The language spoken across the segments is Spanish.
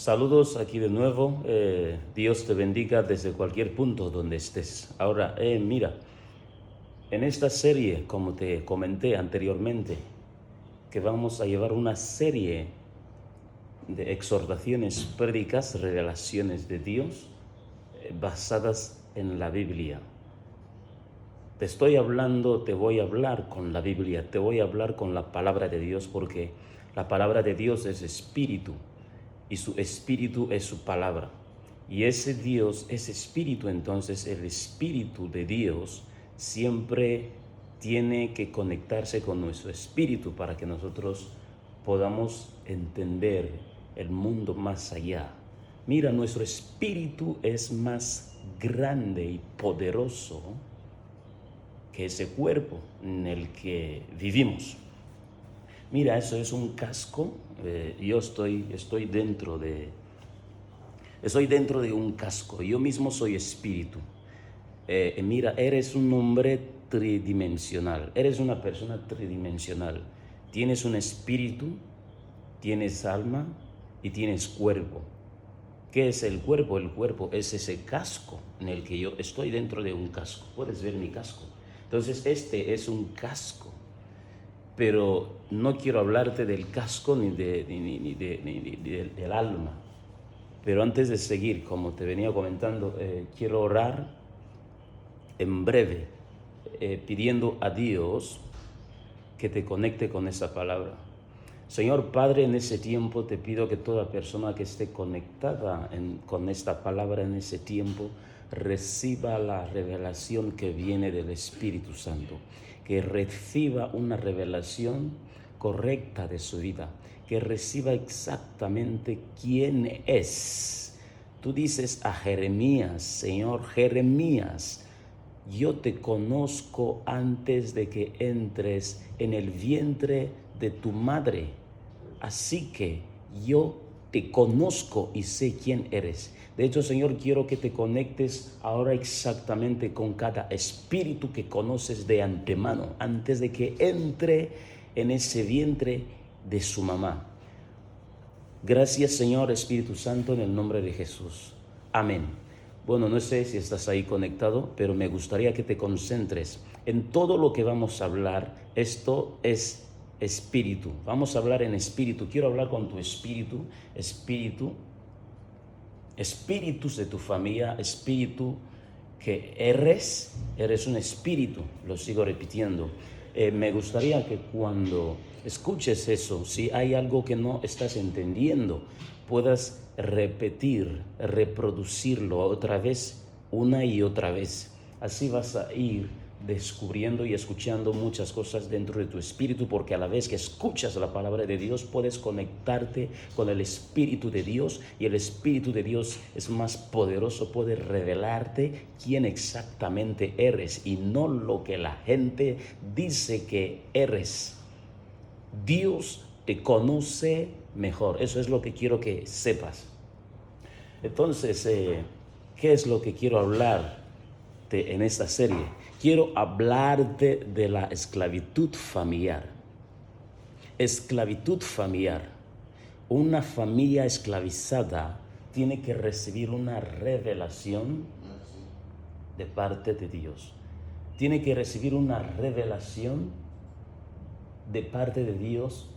Saludos aquí de nuevo. Dios te bendiga desde cualquier punto donde estés. Ahora, mira, en esta serie, como te comenté anteriormente, que vamos a llevar una serie de exhortaciones, prédicas, revelaciones de Dios basadas en la Biblia. Te voy a hablar con la Biblia, te voy a hablar con la palabra de Dios, porque la palabra de Dios es espíritu y su espíritu es su palabra. Y ese Dios es espíritu, entonces el espíritu de Dios siempre tiene que conectarse con nuestro espíritu para que nosotros podamos entender el mundo más allá. Mira, nuestro espíritu es más grande y poderoso que ese cuerpo en el que vivimos. Mira, eso es un casco. Yo estoy dentro de un casco. Yo mismo soy espíritu. Mira, eres un hombre tridimensional. Eres una persona tridimensional. Tienes un espíritu, tienes alma y tienes cuerpo. ¿Qué es el cuerpo? El cuerpo es ese casco en el que yo estoy dentro de un casco. Puedes ver mi casco. Entonces, este es un casco. Pero no quiero hablarte del casco ni del alma. Pero antes de seguir, como te venía comentando, quiero orar en breve, pidiendo a Dios que te conecte con esa palabra. Señor Padre, en ese tiempo te pido que toda persona que esté conectada con esta palabra en ese tiempo reciba la revelación que viene del Espíritu Santo, que reciba una revelación correcta de su vida, que reciba exactamente quién es. Tú dices a Jeremías, Señor Jeremías, yo te conozco antes de que entres en el vientre de tu madre, así que yo te conozco y sé quién eres. De hecho, Señor, quiero que te conectes ahora exactamente con cada espíritu que conoces de antemano, antes de que entre en ese vientre de su mamá. Gracias, Señor Espíritu Santo, en el nombre de Jesús. Amén. Bueno, no sé si estás ahí conectado, pero me gustaría que te concentres en todo lo que vamos a hablar. Esto es espíritu. Vamos a hablar en espíritu. Quiero hablar con tu espíritu, espíritus de tu familia, espíritu que eres un espíritu. Lo sigo repitiendo. Me gustaría que cuando escuches eso, si hay algo que no estás entendiendo, puedas reproducirlo otra vez, una y otra vez. Así vas a ir descubriendo y escuchando muchas cosas dentro de tu espíritu, porque a la vez que escuchas la palabra de Dios puedes conectarte con el Espíritu de Dios, y el Espíritu de Dios es más poderoso, puede revelarte quién exactamente eres y no lo que la gente dice que eres. Dios te conoce mejor. Eso es lo que quiero que sepas. Entonces, ¿qué es lo que quiero hablarte en esta serie? Quiero hablarte de la esclavitud familiar. Esclavitud familiar. Una familia esclavizada tiene que recibir una revelación de parte de Dios. Tiene que recibir una revelación de parte de Dios,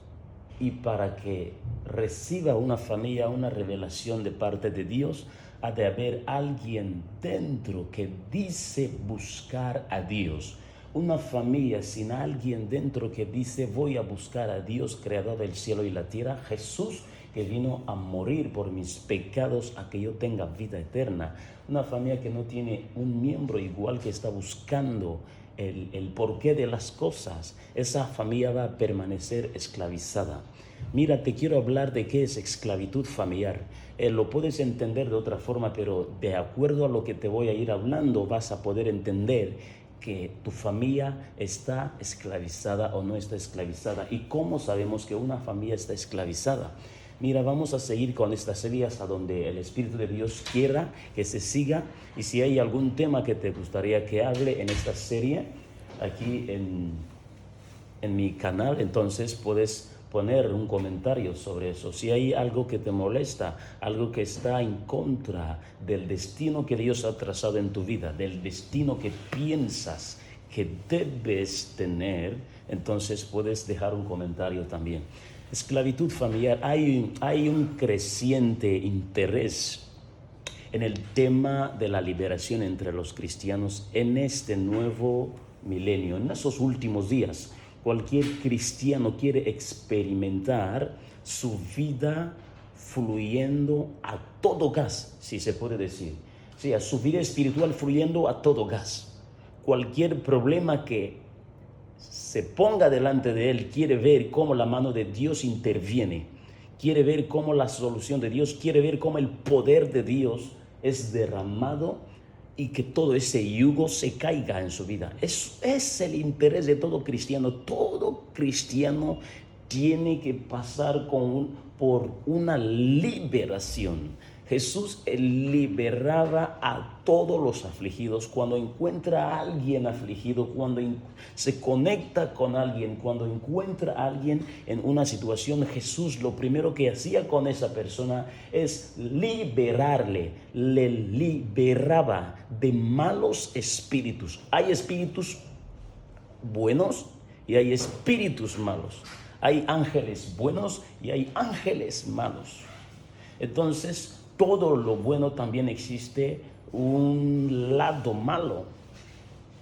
y para que reciba una familia una revelación de parte de Dios, ha de haber alguien dentro que dice buscar a Dios. Una familia sin alguien dentro que dice voy a buscar a Dios, creador del cielo y la tierra, Jesús que vino a morir por mis pecados a que yo tenga vida eterna. Una familia que no tiene un miembro igual, que está buscando el porqué de las cosas, esa familia va a permanecer esclavizada. Mira, te quiero hablar de qué es esclavitud familiar. Lo puedes entender de otra forma, pero de acuerdo a lo que te voy a ir hablando vas a poder entender que tu familia está esclavizada o no está esclavizada. ¿Y cómo sabemos que una familia está esclavizada? Mira, vamos a seguir con esta serie hasta donde el Espíritu de Dios quiera que se siga. Y si hay algún tema que te gustaría que hable en esta serie, aquí en mi canal, entonces puedes poner un comentario sobre eso. Si hay algo que te molesta, algo que está en contra del destino que Dios ha trazado en tu vida, del destino que piensas que debes tener, entonces puedes dejar un comentario también. Esclavitud familiar, hay un creciente interés en el tema de la liberación entre los cristianos en este nuevo milenio, en esos últimos días. Cualquier cristiano quiere experimentar su vida fluyendo a todo gas, si se puede decir. O sea, su vida espiritual fluyendo a todo gas. Cualquier problema que se ponga delante de él quiere ver cómo la mano de Dios interviene, quiere ver cómo la solución de Dios, quiere ver cómo el poder de Dios es derramado y que todo ese yugo se caiga en su vida. Eso es el interés de todo cristiano. Todo cristiano tiene que pasar por una liberación. Jesús liberaba a todos los afligidos. Cuando encuentra a alguien afligido, cuando se conecta con alguien, cuando encuentra a alguien en una situación, Jesús lo primero que hacía con esa persona es liberarle, le liberaba de malos espíritus. Hay espíritus buenos y hay espíritus malos. Hay ángeles buenos y hay ángeles malos. Entonces, todo lo bueno también existe un lado malo.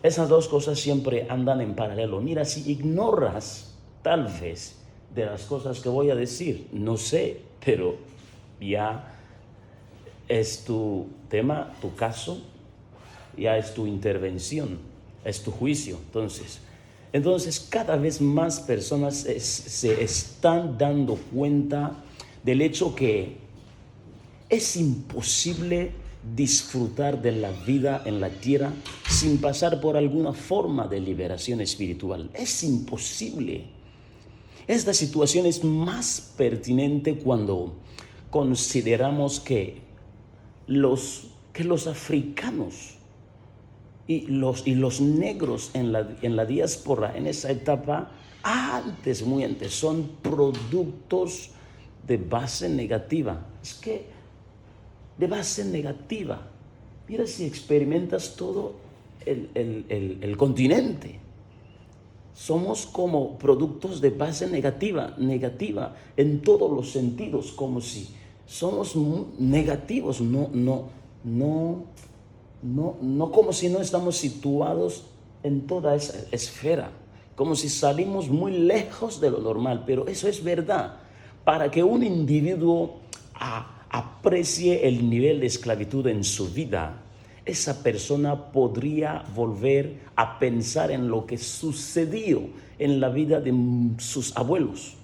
Esas dos cosas siempre andan en paralelo. Mira, si ignoras tal vez de las cosas que voy a decir, no sé, pero ya es tu tema, tu caso, ya es tu intervención, es tu juicio. Entonces cada vez más personas se están dando cuenta del hecho que es imposible disfrutar de la vida en la tierra sin pasar por alguna forma de liberación espiritual. Es imposible. Esta situación es más pertinente cuando consideramos que los africanos y los negros en la diáspora, en esa etapa, muy antes, son productos de base negativa. Es que de base negativa. Mira si experimentas todo el continente. Somos como productos de base negativa en todos los sentidos, como si somos negativos, no como si no estamos situados en toda esa esfera, como si salimos muy lejos de lo normal, pero eso es verdad. Para que un individuo aprecie el nivel de esclavitud en su vida, esa persona podría volver a pensar en lo que sucedió en la vida de sus abuelos,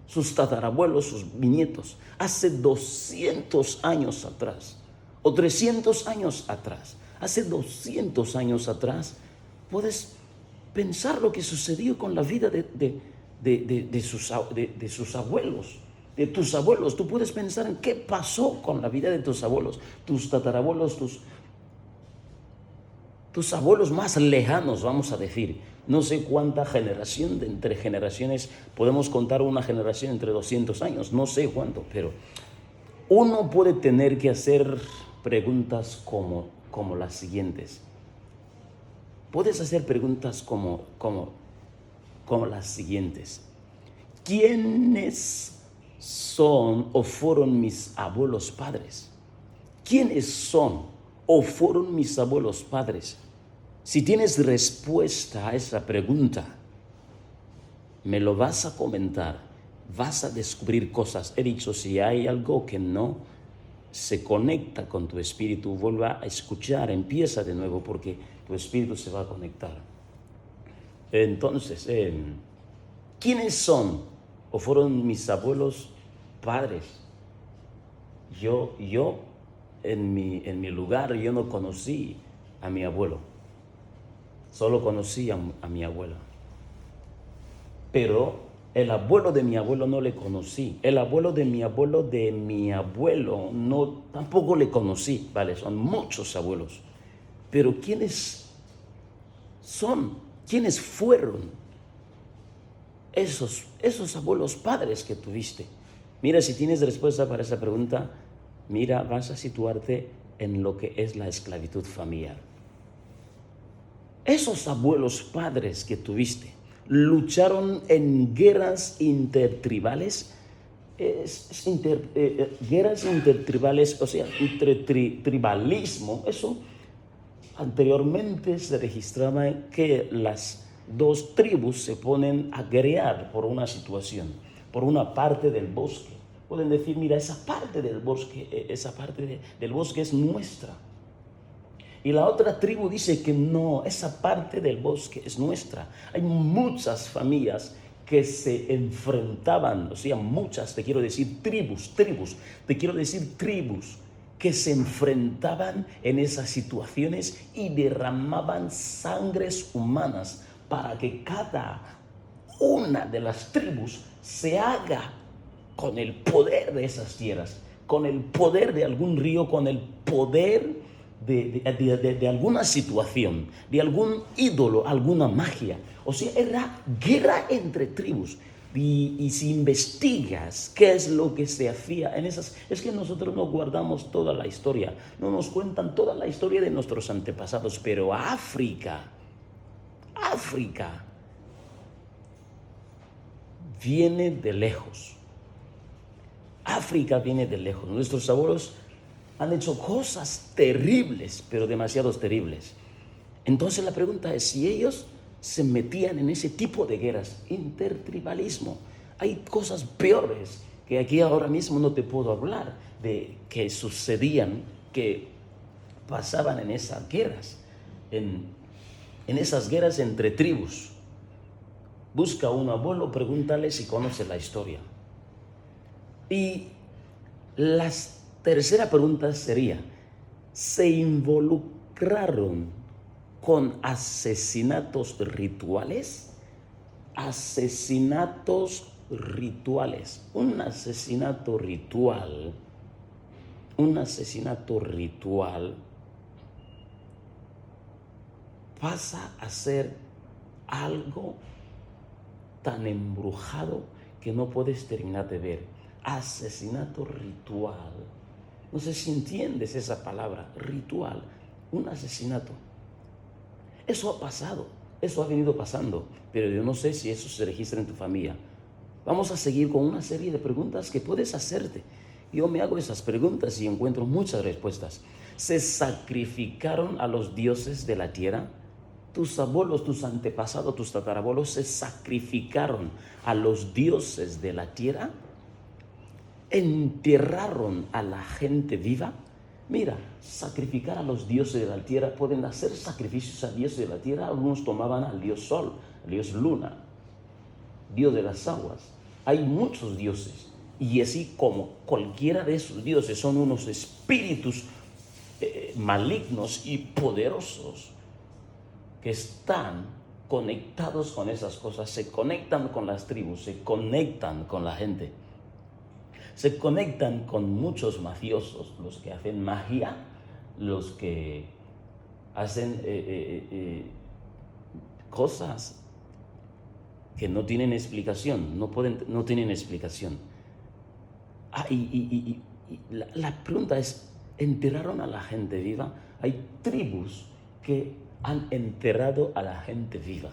sus tatarabuelos, sus bisnietos, hace 200 años atrás, o 300 años atrás. Hace 200 años atrás, puedes pensar lo que sucedió con la vida de sus abuelos. De tus abuelos, tú puedes pensar en qué pasó con la vida de tus abuelos, tus tatarabuelos, tus abuelos más lejanos, vamos a decir. No sé cuánta generación entre generaciones, podemos contar una generación entre 200 años, no sé cuánto, pero uno puede tener que hacer preguntas como las siguientes. Puedes hacer preguntas como las siguientes. ¿Quiénes son o fueron mis abuelos padres? ¿Quiénes son o fueron mis abuelos padres? Si tienes respuesta a esa pregunta, me lo vas a comentar, vas a descubrir cosas. He dicho, si hay algo que no se conecta con tu espíritu, vuelva a escuchar, empieza de nuevo, porque tu espíritu se va a conectar. Entonces, ¿quiénes son o fueron mis abuelos padres? Yo en mi lugar, yo no conocí a mi abuelo, solo conocí a mi abuela. Pero el abuelo de mi abuelo no le conocí, el abuelo de mi abuelo no, tampoco le conocí, vale, son muchos abuelos. Pero ¿quiénes son? ¿Quiénes fueron? esos abuelos padres que tuviste. Mira, si tienes respuesta para esa pregunta, mira, vas a situarte en lo que es la esclavitud familiar. Esos abuelos padres que tuviste lucharon en guerras intertribales, guerras intertribales, o sea, tribalismo. Eso anteriormente se registraba que las dos tribus se ponen a guerrear por una situación, por una parte del bosque. Pueden decir, mira, esa parte del bosque es nuestra. Y la otra tribu dice que no, esa parte del bosque es nuestra. Hay muchas familias que se enfrentaban, o sea, muchas, te quiero decir tribus, que se enfrentaban en esas situaciones y derramaban sangres humanas para que cada una de las tribus se haga con el poder de esas tierras, con el poder de algún río, con el poder de alguna situación, de algún ídolo, alguna magia. O sea, era guerra entre tribus. Y si investigas qué es lo que se hacía en esas, es que nosotros no guardamos toda la historia, no nos cuentan toda la historia de nuestros antepasados, pero África viene de lejos. África viene de lejos. Nuestros abuelos han hecho cosas terribles, pero demasiado terribles. Entonces la pregunta es, si ellos se metían en ese tipo de guerras, intertribalismo, hay cosas peores que aquí ahora mismo no te puedo hablar, de que sucedían, que pasaban en esas guerras, en esas guerras entre tribus. Busca a un abuelo, pregúntale si conoce la historia. Y la tercera pregunta sería, ¿se involucraron con asesinatos rituales? Asesinatos rituales. Un asesinato ritual pasa a ser algo tan embrujado que no puedes terminar de ver. Asesinato ritual. No sé si entiendes esa palabra, ritual, un asesinato. Eso ha pasado, eso ha venido pasando, pero yo no sé si eso se registra en tu familia. Vamos a seguir con una serie de preguntas que puedes hacerte. Yo me hago esas preguntas y encuentro muchas respuestas. ¿Se sacrificaron a los dioses de la tierra? Tus abuelos, tus antepasados, tus tatarabuelos se sacrificaron a los dioses de la tierra. ¿Enterraron a la gente viva? Mira, sacrificar a los dioses de la tierra, pueden hacer sacrificios a dioses de la tierra. Algunos tomaban al dios sol, al dios luna, dios de las aguas. Hay muchos dioses, y así como cualquiera de esos dioses son unos espíritus malignos y poderosos que están conectados con esas cosas, se conectan con las tribus, se conectan con la gente, se conectan con muchos mafiosos, los que hacen magia, los que hacen cosas que no tienen explicación, no tienen explicación. La pregunta es, ¿enterraron a la gente viva? Hay tribus que han enterrado a la gente viva.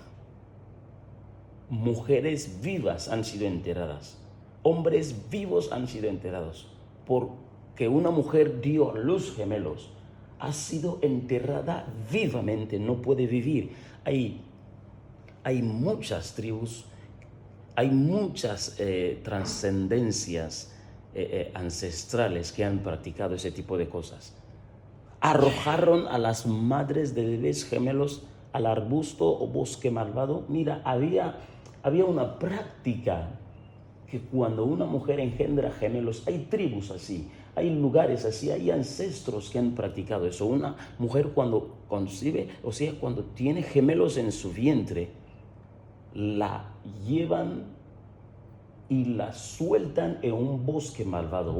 Mujeres vivas han sido enterradas. Hombres vivos han sido enterrados. Porque una mujer dio a luz gemelos, ha sido enterrada vivamente, no puede vivir. Hay muchas tribus, hay muchas trascendencias ancestrales que han practicado ese tipo de cosas. Arrojaron a las madres de bebés gemelos al arbusto o bosque malvado. Mira, había una práctica que cuando una mujer engendra gemelos, hay tribus así, hay lugares así, hay ancestros que han practicado eso. Una mujer cuando concibe, o sea, cuando tiene gemelos en su vientre, la llevan y la sueltan en un bosque malvado,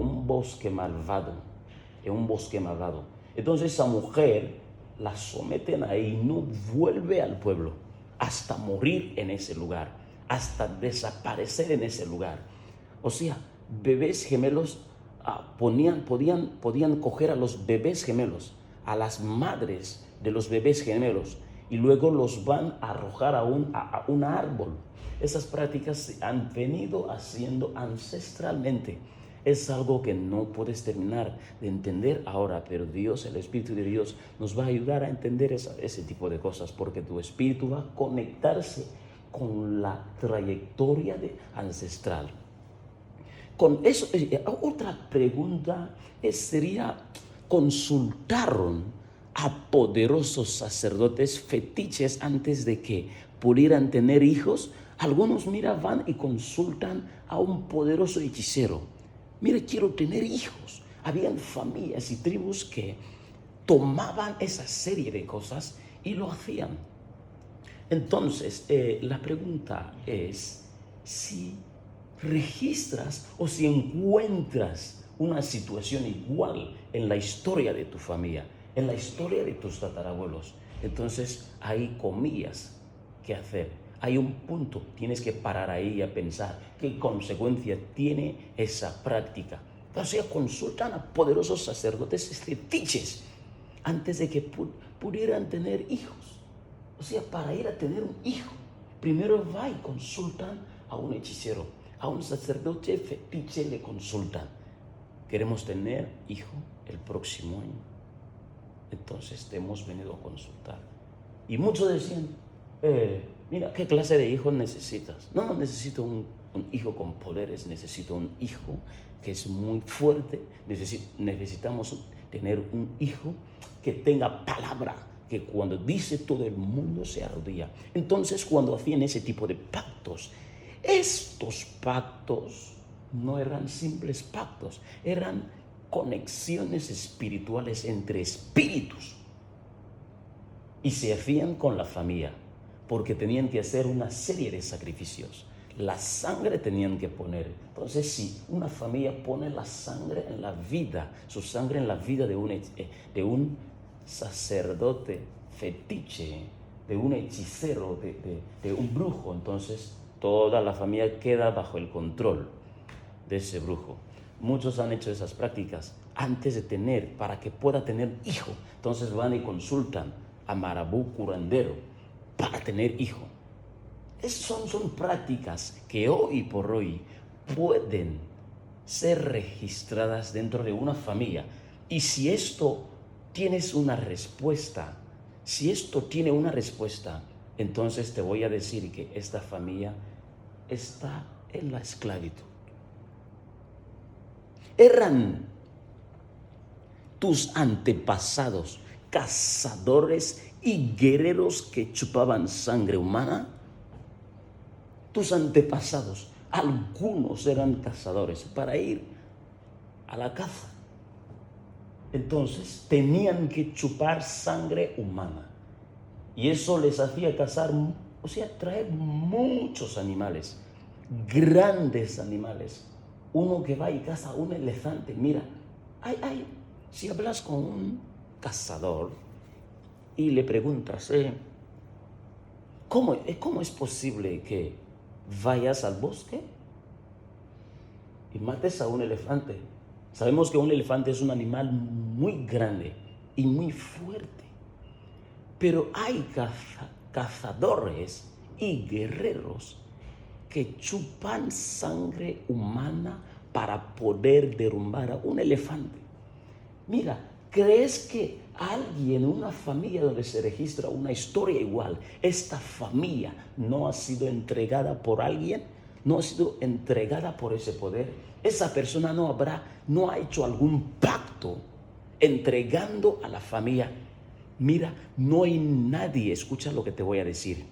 Entonces esa mujer la someten ahí y no vuelve al pueblo hasta morir en ese lugar, hasta desaparecer en ese lugar. O sea, bebés gemelos podían coger a los bebés gemelos, a las madres de los bebés gemelos, y luego los van a arrojar a un árbol. Esas prácticas se han venido haciendo ancestralmente. Es algo que no puedes terminar de entender ahora, pero Dios, el Espíritu de Dios, nos va a ayudar a entender ese tipo de cosas, porque tu espíritu va a conectarse con la trayectoria ancestral. Con eso, otra pregunta sería, ¿consultaron a poderosos sacerdotes fetiches antes de que pudieran tener hijos? Algunos, mira, van y consultan a un poderoso hechicero. Mira, quiero tener hijos. Habían familias y tribus que tomaban esa serie de cosas y lo hacían. Entonces, la pregunta es si registras o si encuentras una situación igual en la historia de tu familia, en la historia de tus tatarabuelos. Entonces, hay comillas que hacer. Hay un punto, tienes que parar ahí a pensar qué consecuencia tiene esa práctica. O sea, consultan a poderosos sacerdotes fetiches antes de que pudieran tener hijos. O sea, para ir a tener un hijo, primero va y consultan a un hechicero, a un sacerdote fetiche le consultan. Queremos tener hijo el próximo año. Entonces te hemos venido a consultar. Y muchos decían, mira, ¿qué clase de hijo necesitas? No necesito un hijo con poderes, necesito un hijo que es muy fuerte. Necesitamos tener un hijo que tenga palabra, que cuando dice todo el mundo se arrodilla. Entonces, cuando hacían ese tipo de pactos, estos pactos no eran simples pactos, eran conexiones espirituales entre espíritus. Y se hacían con la familia, porque tenían que hacer una serie de sacrificios. La sangre tenían que poner. Entonces, si una familia pone la sangre en la vida, su sangre en la vida de un sacerdote fetiche, de un hechicero, de un brujo, entonces toda la familia queda bajo el control de ese brujo. Muchos han hecho esas prácticas antes de tener, para que pueda tener hijo. Entonces van y consultan a marabú curandero para tener hijo. Son prácticas que hoy por hoy pueden ser registradas dentro de una familia. Y si esto tienes una respuesta, si esto tiene una respuesta, entonces te voy a decir que esta familia está en la esclavitud. ¿Eran tus antepasados cazadores y guerreros que chupaban sangre humana? Tus antepasados, algunos eran cazadores para ir a la caza. Entonces tenían que chupar sangre humana. Y eso les hacía cazar, o sea, traer muchos animales, grandes animales. Uno que va y caza un elefante, mira, si hablas con un cazador y le preguntas, ¿cómo es posible que vayas al bosque y mates a un elefante? Sabemos que un elefante es un animal muy grande y muy fuerte, pero hay cazadores y guerreros que chupan sangre humana para poder derrumbar a un elefante. Mira, ¿crees que alguien, una familia donde se registra una historia igual, esta familia no ha sido entregada por alguien? ¿No ha sido entregada por ese poder? Esa persona no ha hecho algún pacto entregando a la familia. Mira, no hay nadie, escucha lo que te voy a decir.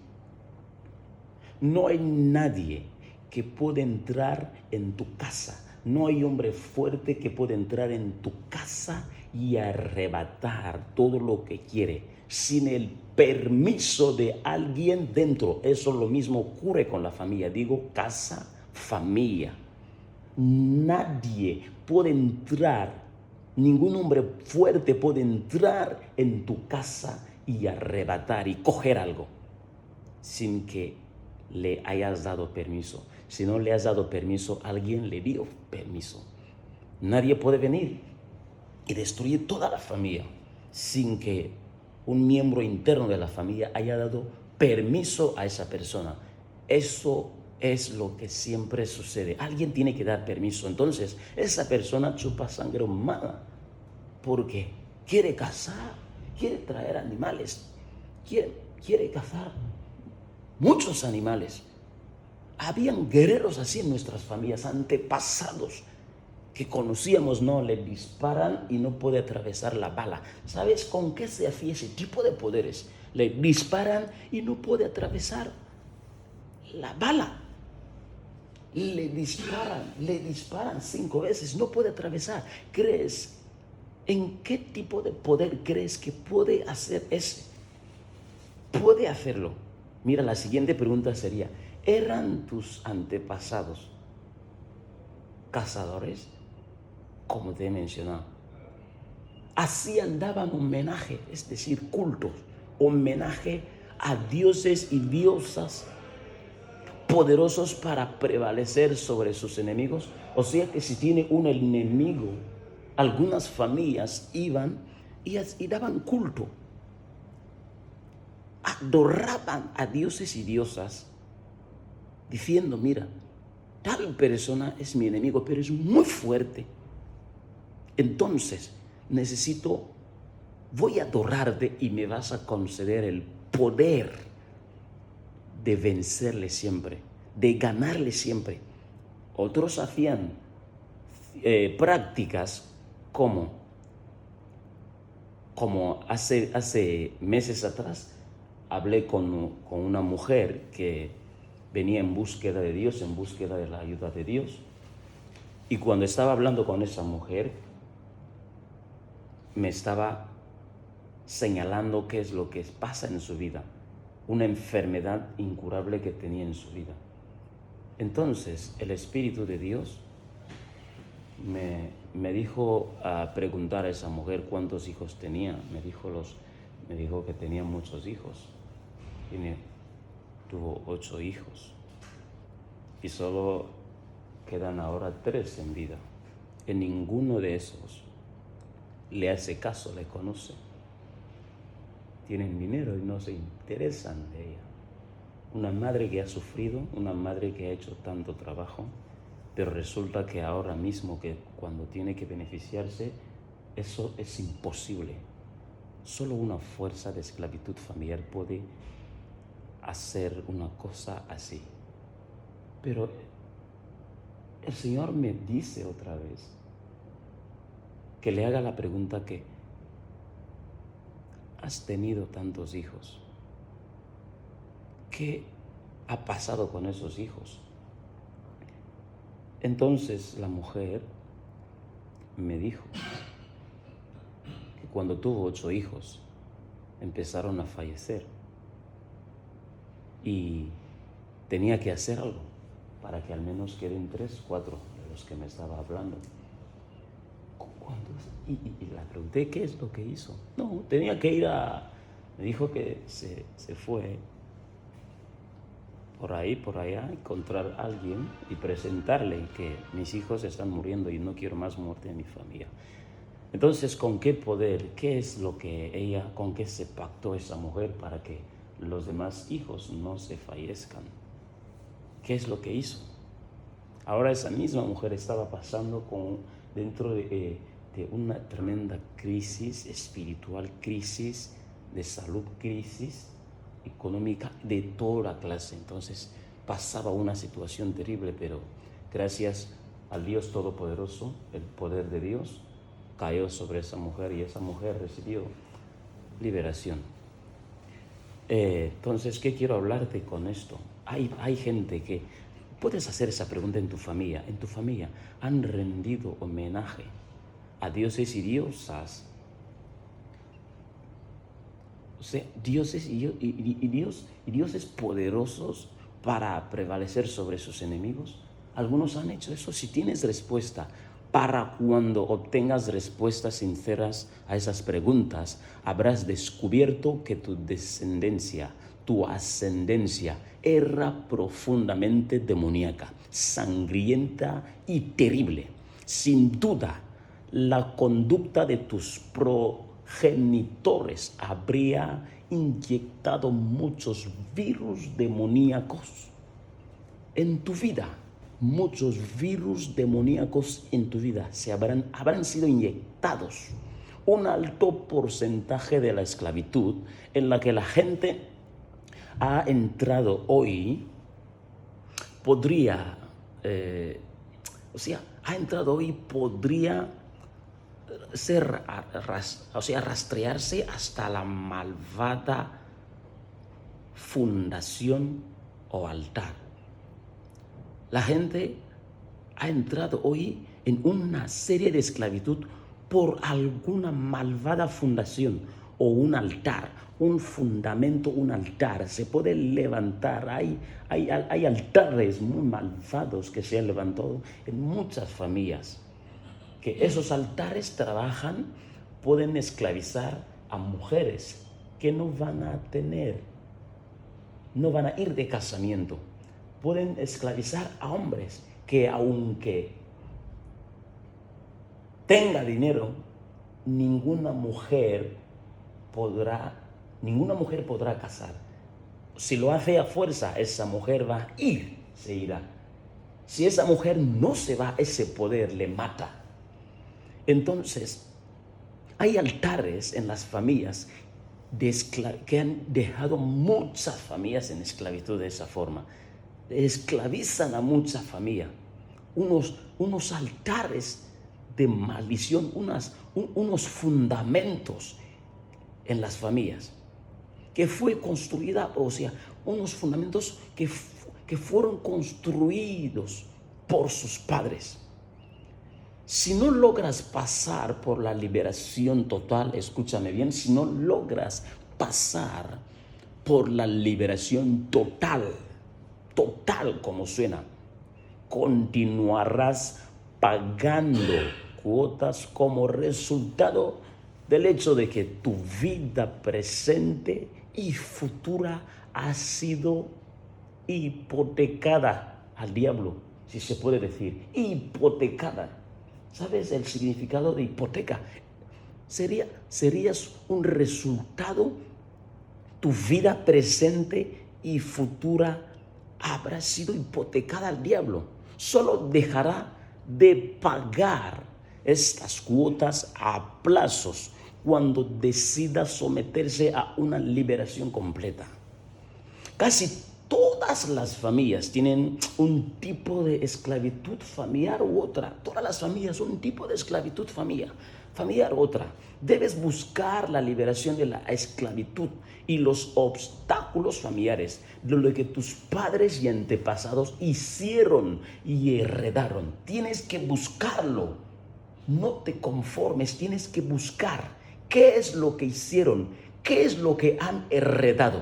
No hay nadie que pueda entrar en tu casa. No hay hombre fuerte que pueda entrar en tu casa y arrebatar todo lo que quiere sin el permiso de alguien dentro. Eso lo mismo ocurre con la familia. Digo casa, familia. Nadie puede entrar, ningún hombre fuerte puede entrar en tu casa y arrebatar y coger algo sin que le hayas dado permiso. Si no le has dado permiso, alguien le dio permiso. Nadie puede venir y destruir toda la familia sin que un miembro interno de la familia haya dado permiso a esa persona. Eso es lo que siempre sucede. Alguien tiene que dar permiso. Entonces, esa persona chupa sangre humana porque quiere cazar, quiere traer animales, quiere cazar muchos animales. Habían guerreros así en nuestras familias, antepasados, que conocíamos, no, le disparan y no puede atravesar la bala. ¿Sabes con qué se hacía ese tipo de poderes? Le disparan y no puede atravesar la bala. Le disparan 5 veces, no puede atravesar. ¿En qué tipo de poder crees que puede hacer ese? Puede hacerlo. Mira, la siguiente pregunta sería, ¿eran tus antepasados cazadores? Como te he mencionado, hacían, daban homenaje, es decir, cultos, homenaje a dioses y diosas poderosos para prevalecer sobre sus enemigos. O sea que si tiene un enemigo, algunas familias iban y daban culto, adoraban a dioses y diosas, diciendo, mira, tal persona es mi enemigo, pero es muy fuerte. Entonces, voy a adorarte y me vas a conceder el poder de vencerle siempre, de ganarle siempre. Otros hacían prácticas como hace meses atrás hablé con una mujer que venía en búsqueda de Dios, en búsqueda de la ayuda de Dios. Y cuando estaba hablando con esa mujer, me estaba señalando qué es lo que pasa en su vida, una enfermedad incurable que tenía en su vida. Entonces, el Espíritu de Dios me dijo a preguntar a esa mujer cuántos hijos tenía. Me dijo que tenía muchos hijos. Tuvo 8 hijos y solo quedan ahora 3 en vida. En ninguno de esos le hace caso, le conoce. Tienen dinero y no se interesan de ella. Una madre que ha sufrido, una madre que ha hecho tanto trabajo, pero resulta que ahora mismo, que cuando tiene que beneficiarse, eso es imposible. Solo una fuerza de esclavitud familiar puede hacer una cosa así. Pero el Señor me dice otra vez que le haga la pregunta que has tenido tantos hijos. ¿Qué ha pasado con esos hijos? Entonces la mujer me dijo que cuando tuvo 8 hijos empezaron a fallecer y tenía que hacer algo para que al menos queden 3, 4 de los que me estaba hablando. Y le pregunté qué es lo que hizo. No, tenía que me dijo que se fue por ahí, por allá, encontrar a alguien y presentarle que mis hijos están muriendo y no quiero más muerte en mi familia. Entonces, ¿con qué poder? ¿Qué es lo que con qué se pactó esa mujer para que los demás hijos no se fallezcan? ¿Qué es lo que hizo? Ahora esa misma mujer estaba pasando dentro de una tremenda crisis espiritual, crisis de salud, crisis económica de toda clase. Entonces pasaba una situación terrible, pero gracias al Dios Todopoderoso, el poder de Dios cayó sobre esa mujer y esa mujer recibió liberación. Entonces, ¿qué quiero hablarte con esto? Hay gente que puedes hacer esa pregunta en tu familia. En tu familia han rendido homenaje a dioses y diosas. O sea, dioses y dioses poderosos para prevalecer sobre sus enemigos. Algunos han hecho eso. Si tienes respuesta, para cuando obtengas respuestas sinceras a esas preguntas, habrás descubierto que tu descendencia, tu ascendencia era profundamente demoníaca, sangrienta y terrible. Sin duda, la conducta de tus progenitores habría inyectado muchos virus demoníacos en tu vida. Muchos virus demoníacos en tu vida habrán sido inyectados. Un alto porcentaje de la esclavitud en la que la gente ha entrado hoy podría ser, rastrearse hasta la malvada fundación o altar. La gente ha entrado hoy en una serie de esclavitud por alguna malvada fundación o un altar, un fundamento, un altar. Se puede levantar, hay altares muy malvados que se han levantado en muchas familias, que esos altares pueden esclavizar a mujeres que no van a ir de casamiento. Pueden esclavizar a hombres que, aunque tenga dinero, ninguna mujer podrá casar. Si lo hace a fuerza, esa mujer se irá. Si esa mujer no se va, ese poder le mata. Entonces, hay altares en las familias que han dejado muchas familias en esclavitud de esa forma. Esclavizan a mucha familia. Unos altares de maldición, unos fundamentos en las familias que fue construida, unos fundamentos que fueron construidos por sus padres. Si no logras pasar por la liberación total, escúchame bien, si no logras pasar por la liberación total como suena, continuarás pagando cuotas como resultado del hecho de que tu vida presente y futura ha sido hipotecada al diablo, si se puede decir, hipotecada. ¿Sabes el significado de hipoteca? Serías un resultado, tu vida presente y futura habrá sido hipotecada al diablo. Solo dejará de pagar estas cuotas a plazos cuando decida someterse a una liberación completa. Casi todas las familias tienen un tipo de esclavitud familiar u otra. Todas las familias son un tipo de esclavitud familiar u otra. Debes buscar la liberación de la esclavitud y los obstáculos familiares, de lo que tus padres y antepasados hicieron y heredaron. Tienes que buscarlo. No te conformes, tienes que buscar qué es lo que hicieron, qué es lo que han heredado.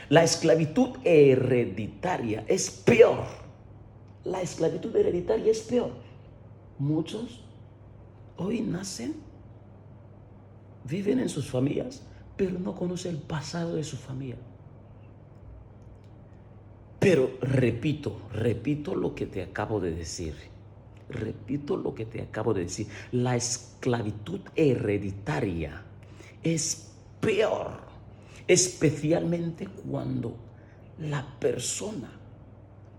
La esclavitud hereditaria es peor. La esclavitud hereditaria es peor. Muchos hoy nacen, viven en sus familias, pero no conocen el pasado de su familia. Pero repito lo que te acabo de decir. La esclavitud hereditaria es peor, especialmente cuando la persona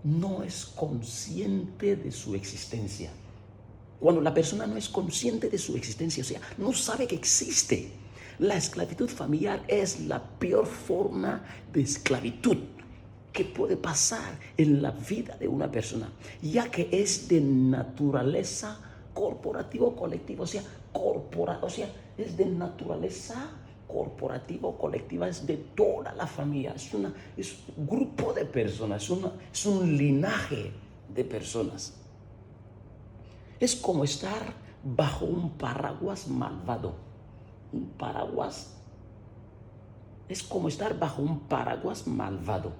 no es consciente de su existencia. Cuando la persona no es consciente de su existencia, no sabe que existe. La esclavitud familiar es la peor forma de esclavitud que puede pasar en la vida de una persona, ya que es de naturaleza corporativo-colectiva, es de naturaleza corporativo-colectiva, es de toda la familia, es un grupo de personas, es un linaje de personas. Es como estar bajo un paraguas malvado. Es como estar bajo un paraguas malvado.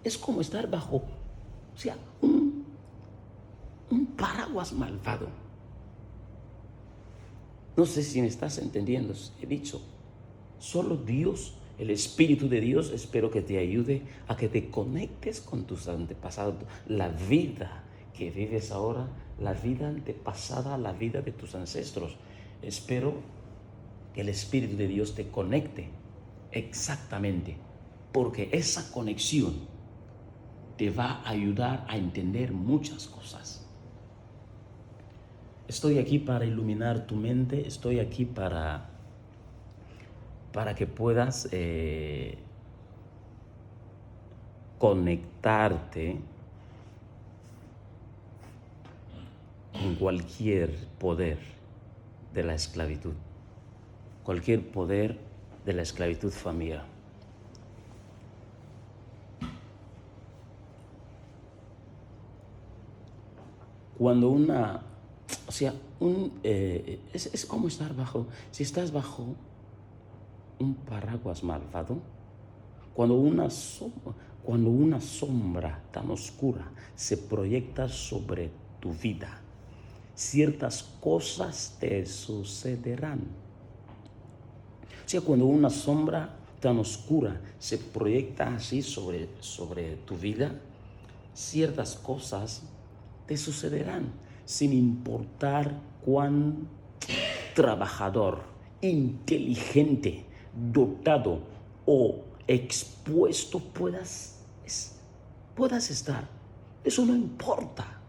Es como estar bajo, un paraguas malvado. No sé si me estás entendiendo. He dicho, Solo Dios, el Espíritu de Dios, espero que te ayude a que te conectes con tus antepasados. La vida que vives ahora, la vida antepasada, la vida de tus ancestros. Espero que el Espíritu de Dios te conecte exactamente, porque esa conexión te va a ayudar a entender muchas cosas. Estoy aquí para iluminar tu mente, estoy aquí para que puedas conectarte con cualquier poder de la esclavitud, cualquier poder de la esclavitud familiar. Cuando es como estar si estás bajo un paraguas malvado, cuando una sombra tan oscura se proyecta sobre tu vida, ciertas cosas te sucederán. Cuando una sombra tan oscura se proyecta así sobre tu vida, ciertas cosas te sucederán, sin importar cuán trabajador, inteligente, dotado o expuesto puedas estar. Eso no importa.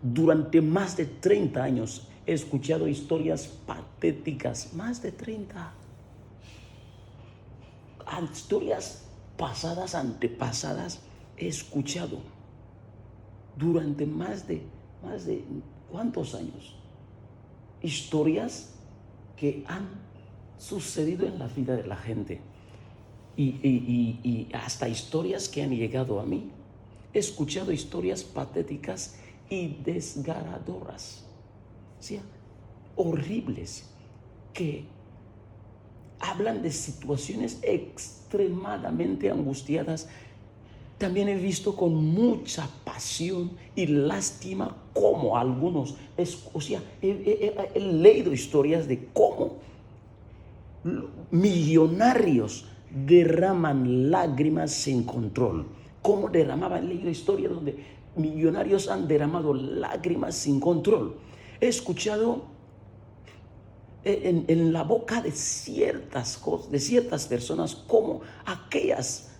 Durante más de 30 años he escuchado historias patéticas, más de 30. Historias pasadas, antepasadas, he escuchado durante más de ¿cuántos años? Historias que han sucedido en la vida de la gente y hasta historias que han llegado a mí. He escuchado historias patéticas y desgarradoras, horribles, que hablan de situaciones extremadamente angustiadas. También he visto con mucha pasión y lástima cómo algunos, he leído historias de cómo millonarios derraman lágrimas sin control. Cómo derramaban, he leído historias donde millonarios han derramado lágrimas sin control. He escuchado en la boca de ciertas cosas, de ciertas personas, como aquellas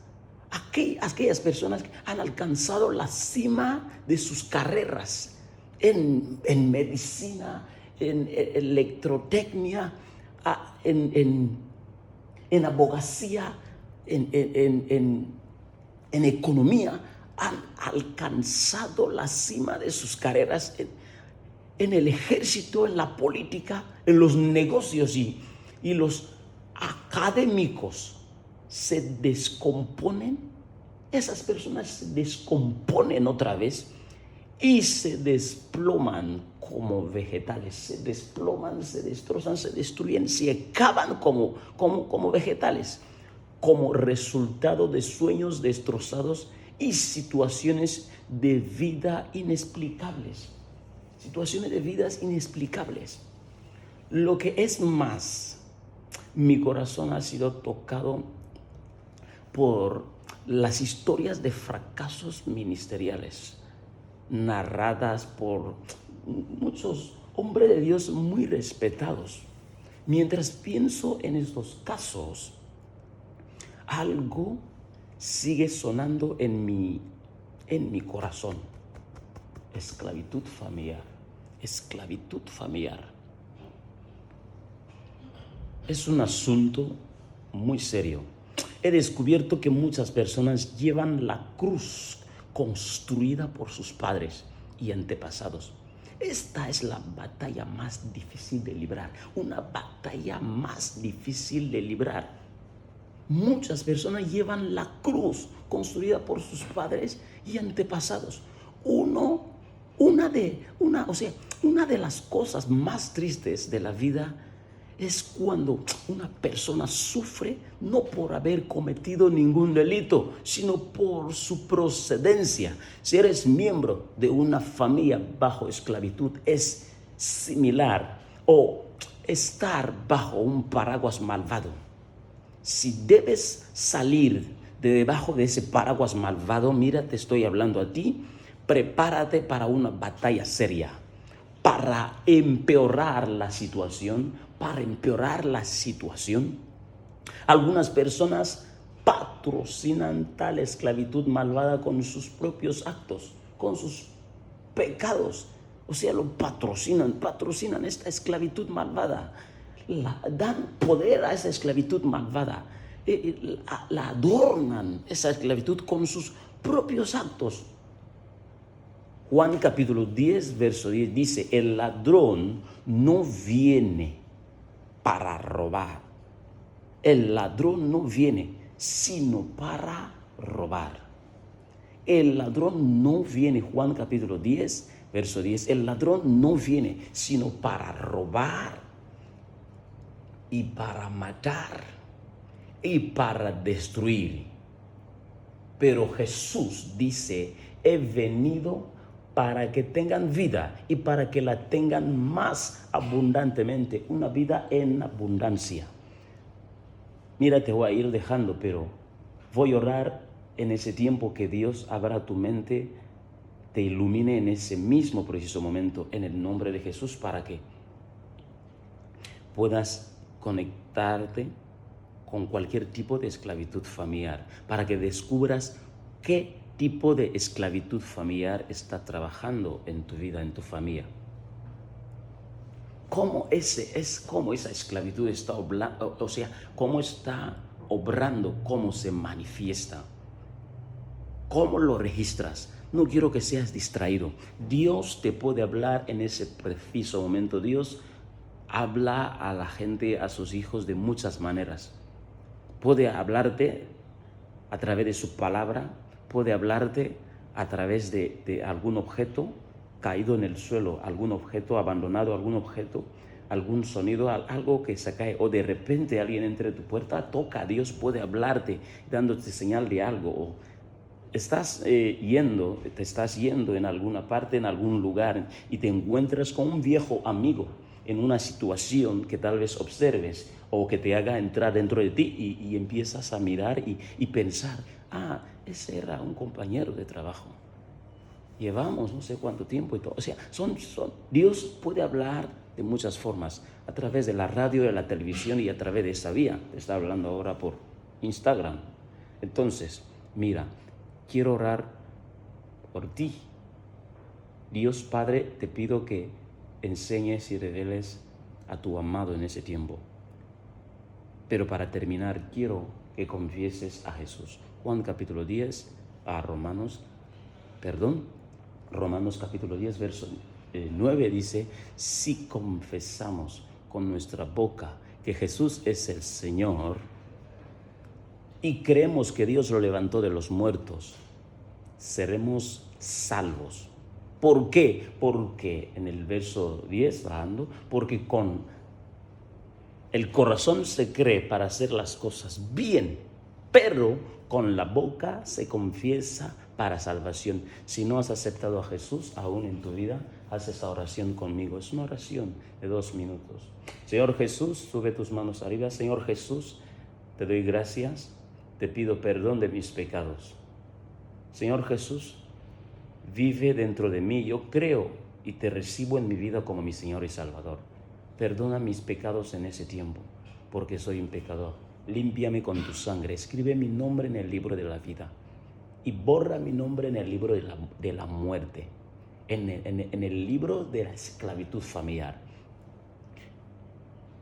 personas que han alcanzado la cima de sus carreras en medicina, en electrotecnia, en abogacía, en economía, han alcanzado la cima de sus carreras en el ejército, en la política, en los negocios, y los académicos se descomponen. Esas personas se descomponen otra vez y se desploman como vegetales, se desploma, se destrozan, se destruyen, se acaban como vegetales, como resultado de sueños destrozados y situaciones de vida inexplicables. Situaciones de vidas inexplicables. Lo que es más, mi corazón ha sido tocado por las historias de fracasos ministeriales narradas por muchos hombres de Dios muy respetados. Mientras pienso en estos casos, algo sigue sonando en mi corazón. Esclavitud familiar. Esclavitud familiar. Es un asunto muy serio. He descubierto que muchas personas llevan la cruz construida por sus padres y antepasados. Esta es la batalla más difícil de librar, una batalla más difícil de librar. Muchas personas llevan la cruz construida por sus padres y antepasados. Una de las cosas más tristes de la vida es cuando una persona sufre no por haber cometido ningún delito, sino por su procedencia. Si eres miembro de una familia bajo esclavitud, es similar o estar bajo un paraguas malvado. Si debes salir de debajo de ese paraguas malvado, mira, te estoy hablando a ti, prepárate para una batalla seria, para empeorar la situación, Algunas personas patrocinan tal esclavitud malvada con sus propios actos, con sus pecados. O sea, lo patrocinan esta esclavitud malvada. Dan poder a esa esclavitud malvada. La adornan, esa esclavitud, con sus propios actos. Juan capítulo 10, verso 10 dice, el ladrón no viene para robar. El ladrón no viene sino para robar. El ladrón no viene, Juan capítulo 10, verso 10, el ladrón no viene sino para robar y para matar y para destruir. Pero Jesús dice, he venido para que tengan vida y para que la tengan más abundantemente, una vida en abundancia. Mira, te voy a ir dejando, pero voy a orar en ese tiempo que Dios abra tu mente, te ilumine en ese mismo preciso momento, en el nombre de Jesús, para que puedas conectarte con cualquier tipo de esclavitud familiar, para que descubras qué tipo de esclavitud familiar está trabajando en tu vida, en tu familia. Cómo esa esclavitud está obrando, cómo está obrando, cómo se manifiesta, cómo lo registras. No quiero que seas distraído. Dios te puede hablar en ese preciso momento. Dios habla a la gente, a sus hijos, de muchas maneras. Puede hablarte a través de su palabra, puede hablarte a través de algún objeto caído en el suelo, algún objeto abandonado, algún objeto, algún sonido, algo que se cae, o de repente alguien entra en tu puerta, toca. Dios puede hablarte dándote señal de algo, o te estás yendo en alguna parte, en algún lugar, y te encuentras con un viejo amigo en una situación que tal vez observes o que te haga entrar dentro de ti, y empiezas a mirar y pensar, ese era un compañero de trabajo. Llevamos no sé cuánto tiempo y todo. O sea, Dios puede hablar de muchas formas, a través de la radio, de la televisión y a través de esa vía. Te está hablando ahora por Instagram. Entonces, mira, quiero orar por ti. Dios Padre, te pido que enseñes y reveles a tu amado en ese tiempo. Pero para terminar, quiero que confieses a Jesús. Juan capítulo 10, Romanos capítulo 10, verso 9 dice, si confesamos con nuestra boca que Jesús es el Señor y creemos que Dios lo levantó de los muertos, seremos salvos. ¿Por qué? Porque en el verso 10, porque con el corazón se cree para hacer las cosas bien, pero con la boca se confiesa para salvación. Si no has aceptado a Jesús aún en tu vida, haz esta oración conmigo. Es una oración de 2 minutos. Señor Jesús, sube tus manos arriba. Señor Jesús, te doy gracias, te pido perdón de mis pecados. Señor Jesús, vive dentro de mí. Yo creo y te recibo en mi vida como mi Señor y Salvador. Perdona mis pecados en ese tiempo, porque soy un pecador. Límpiame con tu sangre. Escribe mi nombre en el libro de la vida y borra mi nombre en el libro de la muerte, en el libro de la esclavitud familiar.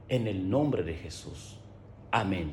En el nombre de Jesús. Amén.